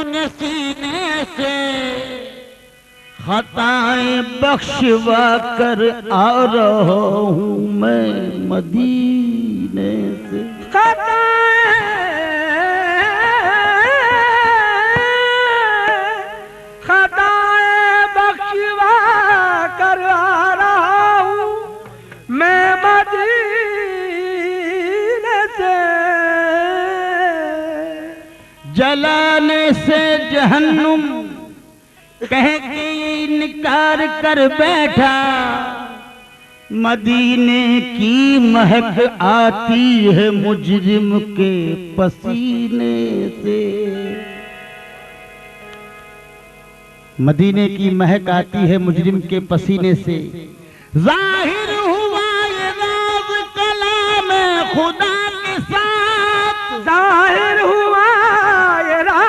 तूने सीने से खताएं बख्शवा कर आ रहा हूँ मैं मदीने से। खताएं बख्शवा कर आ रहा हूँ मैं मदीने से। जलाने से जहन्नुम कह के इनकार कर बैठा, मदीने की महक आती है मुजरिम के पसीने से। मदीने की महक आती है मुजरिम के पसीने से। जाहिर हुआ ये राज कलाम खुदा के साथ, जाहिर हुआ ये राज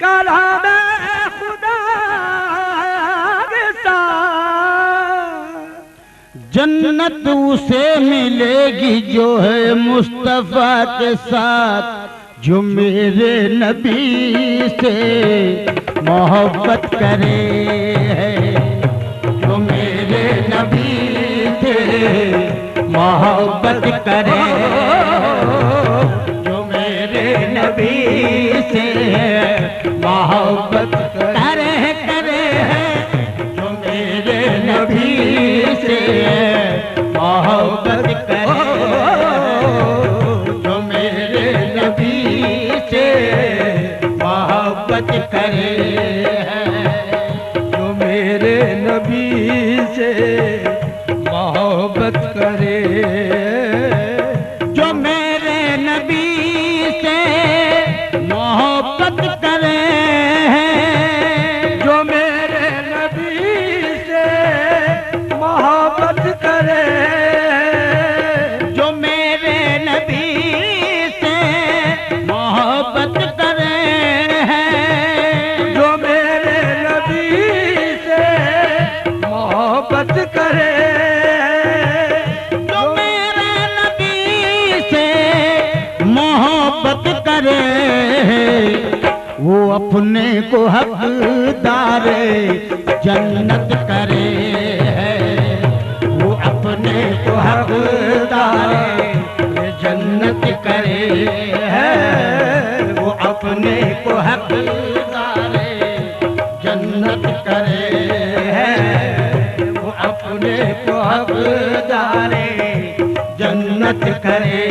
कलाम खुदा के साथ। जन्नत उसे मिलेगी जो है मुस्तफा के साथ, जो मेरे नबी से मोहब्बत करे है, जो मेरे नबी से मोहब्बत करे, जो मेरे नबी से मोहब्बत करे है, जो मेरे नबी से मोहब्बत करे, जो मेरे नबी से मोहब्बत करे है, जो मेरे नबी से मोहब्बत करे, जो मेरे नबी से मोहब्बत करे है, जो मेरे नबी से मोहब्बत करे, जो मेरे नबी से मोहब्बत करे है, जो मेरे नबी से मोहब्बत करे, जो मेरे नबी से मोहब्बत करे, वो अपने को हकदार जन्नत करे है, वो अपने को हकदार जन्नत करे है, वो अपने को हकदार जन्नत करे है, वो अपने को हकदार जन्नत करे,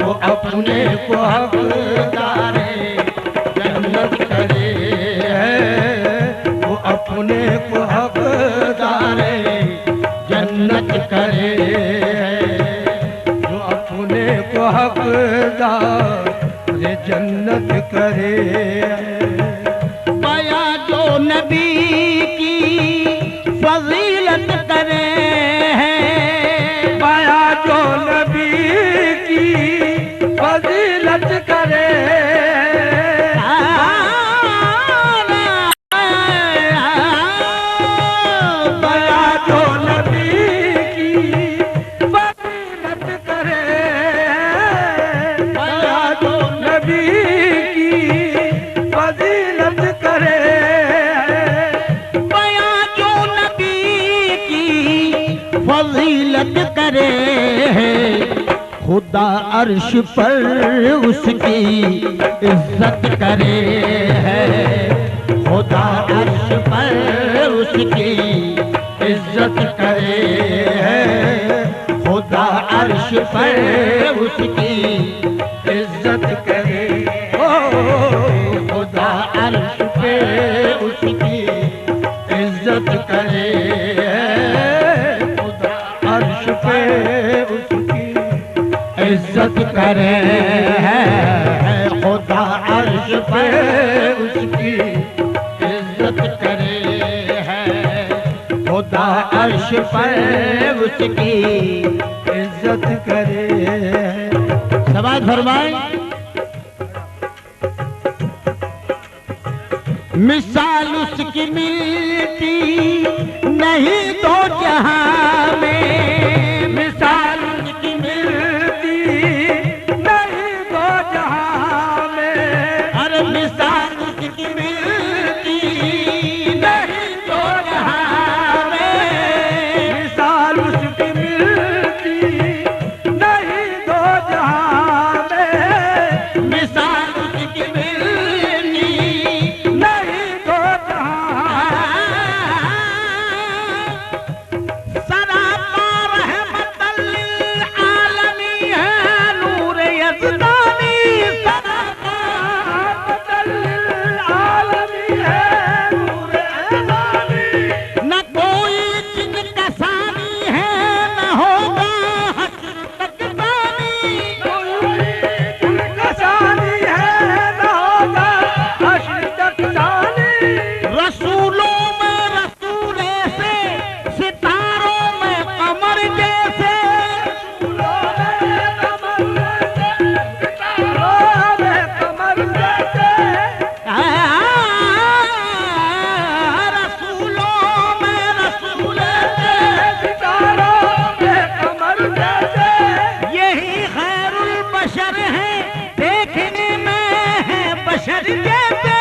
वो अपने को हकदार जन्नत करे है, वो अपने को हकदार जन्नत करे है, जो अपने को हकदार जन्नत करे। पाया जो नबी की फजीलत करे है, पाया जो नबी की फजीलत करे, पाया जो नबी की फजीलत करे, पाया जो नबी की फजीलत करे, पाया जो नबी की फजीलत करे है, खुदा अर्श पर उसकी इज्जत करे है, खुदा अर्श पर उसकी इज्जत करे है, खुदा अर्श पर उसकी इज्जत करे, खुदा अर्श पे उसकी इज्जत करे है, खुदा अर्श पे उसकी इज्जत करे है, खुदा अर्श पे उसकी इज्जत करे है, खुदा अर्श पर उसकी इज्जत करे। समाज फरमाए। मिसाल उसकी मिलती नहीं दो जहां में, मिसाल उसकी मिलती नहीं दो बशर है देखने में है बशर जैसे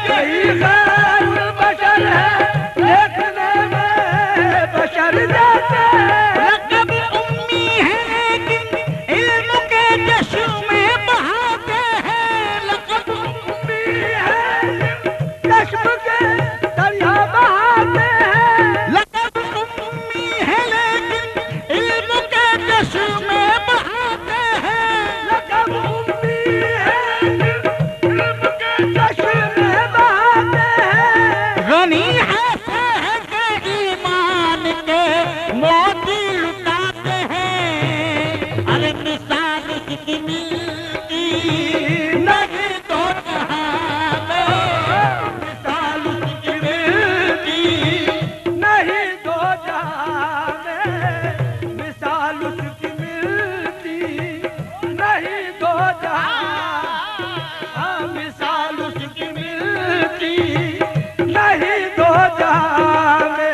कई खैरुल बशर है देखने में बशर जैसे लक़ब उम्मी है लेकिन इल्म के जश्न में बहाते हैं लक़ब उम्मी है चश्म के दरिया बहाते हैं लक़ब उम्मी है लेकिन इल्म के जश्न में बहाते हैं लक़ब उम्मी है इल्म के जश्न में बहाते हैं गनी है शहर के ईमान के मोती लुटाते हैं अरे मिसाल इसकी मिलती नहीं तो कहाँ में मिसाल इसकी मिलती नहीं दो जाने मिसाल उसकी मिलती नहीं दो जाने मिसाल उसकी मिलती नहीं दो जाने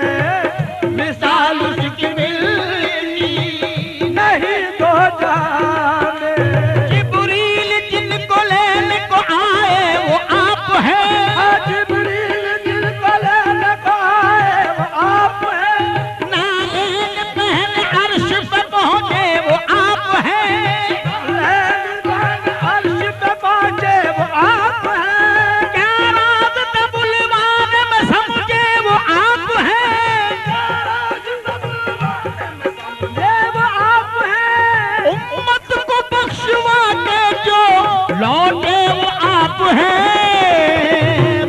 मिसाल उसकी मिलती नहीं दो जाने जिब्रील जिनको लेने को आए वो आप हैं जिब्रील जिनको लेने को आए वो आप हैं नाज़ीन पहले अर्श पे पहुंचे वो आप हैं अर्श पे पहुंचे वो आप हैं क्या राज तबुलवाने में समझे वो आप हैं ये वो आप हैं उम्मत को बख्शवा के जो लौटे वो आप हैं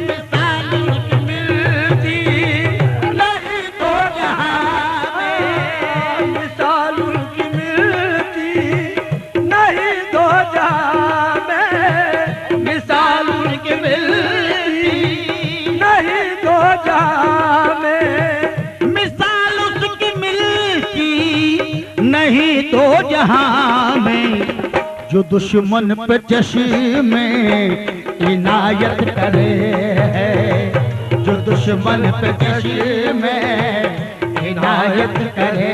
मिसाल उनकी मिलती नहीं तो जहां में मिसाल उनकी मिलती नहीं दो जाने मिसाल उनकी मिलती नहीं दो जाने मिसाल उसकी मिलती नहीं तो जहां में जो दुश्मन पे चश्मे इनायत करे है जो दुश्मन पे चश्मे इनायत करे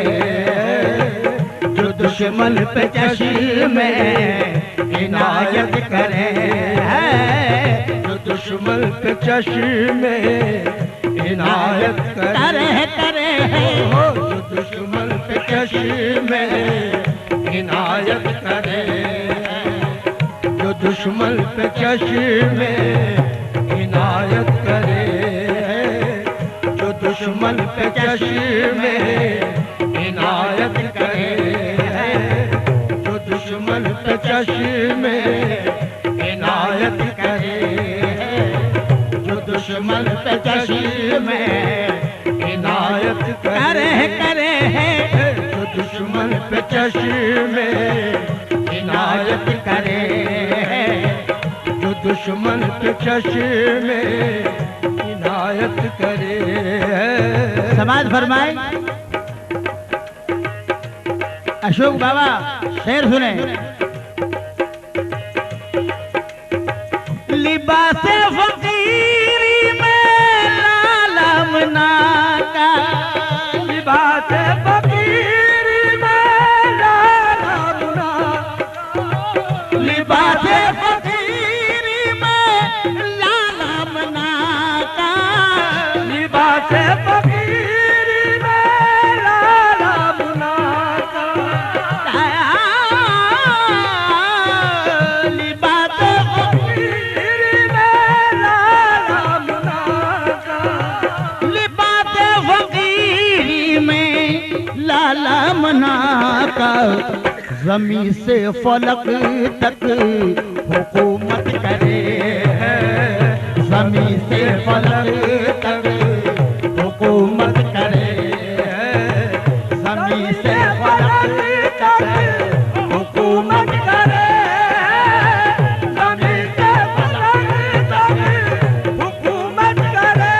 जो दुश्मन पे चश्मे इनायत करे जो दुश्मन पे चश्मे इनायत करे करे जो दुश्मन पे चश्मे इनायत करे जो दुश्मन पे चश्मे इनायत करे जो दुश्मन पे चश्मे इनायत करे जो दुश्मन पे चश्मे इनायत करे जो दुश्मन पे चश्मे इनायत करे जो दुश्मन पे चश्मे इनायत करे जो दुश्मन पे चश्मे इनायत करे समाज फरमाए अशोक बाबा शेर सुने लिबास फकीरी में लालमना का लिबास फकीरी में लालमना लिबास फकीरी में लालमना का लिबास फकीरी में लालमना का लिबास फकीरी में लालमना का लिबास फकीरी में लालमना का जमी से फलक तक हुकूमत करे जमी से फलक तक हुकूमत करे जमी से फलक तक हुकूमत करे जमीन से फलक तक हुकूमत करे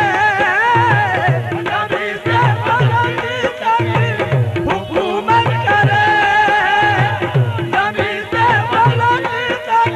जमीन से फलक तक हुकूमत करे जमीन से फलक तक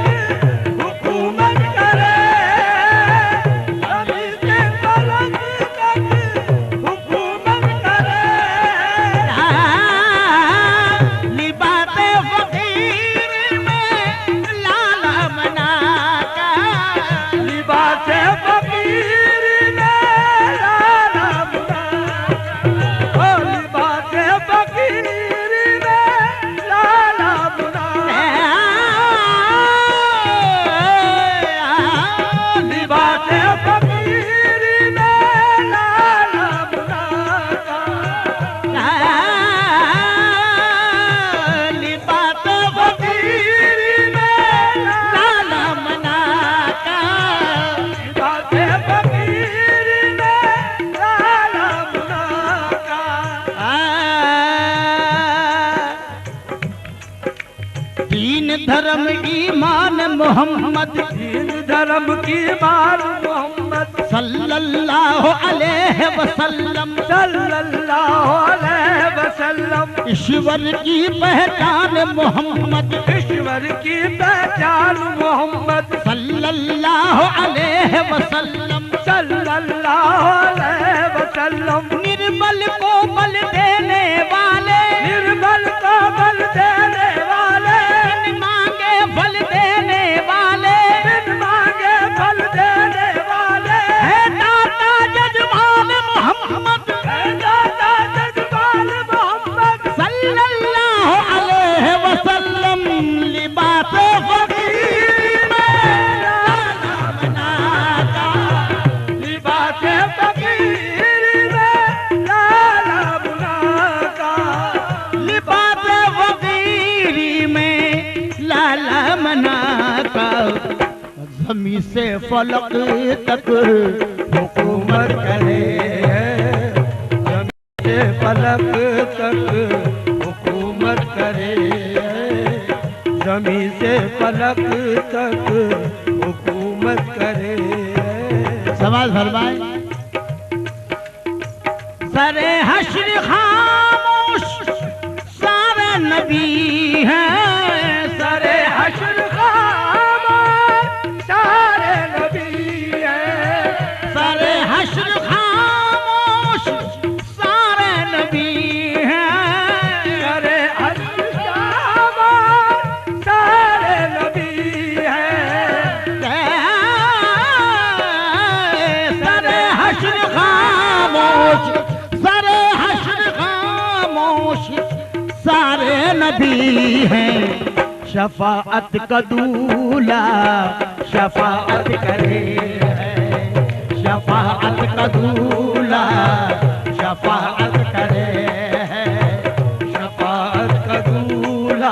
ईमान मोहम्मद, दीन धर्म की मान मोहम्मद सल्लल्लाहु अलैहि वसल्लम, सल्लल्लाहु अलैहि वसल्लम। ईश्वर की पहचान मोहम्मद, ईश्वर की पहचान मोहम्मद सल्लल्लाहु अलैहि वसल्लम, सल्लल्लाहु अलैहि वसल्लम। निर्बल को बल देने वाले, निर्बल को बल देने वाले, बिन मांगे फल देने वाले, बिन मांगे फल देने वाले, है दाता जजमान मोहम्मद, है दाता जजमान मोहम्मद सल्लल्लाहु अलैहि वसल्लम। लिबास फकीर में लाला बनाता, लिबास फकीर में लाला बुनाता, लिबास फकीरी में लाला मनाता, ज़मीं से फलक तक हुकूमत करे, जमीन से फलक तक हुकूमत करे, जमीन से फलक तक हुकूमत करे। सवाल फरमाए। सरे हश्र खामोश सारे नबी हैं, सारे हश्र खामोश सारे नबी हैं, सरे हश्र खामोश सारे नबी हैं, सारे हश्र खामोश सारे नबी हैं, सरे हश्र खामोश, सरे हश्र खामोश सारे नबी हैं। शफाअत का दूल्हा शफाअत करे है, शफाअत का दूल्हा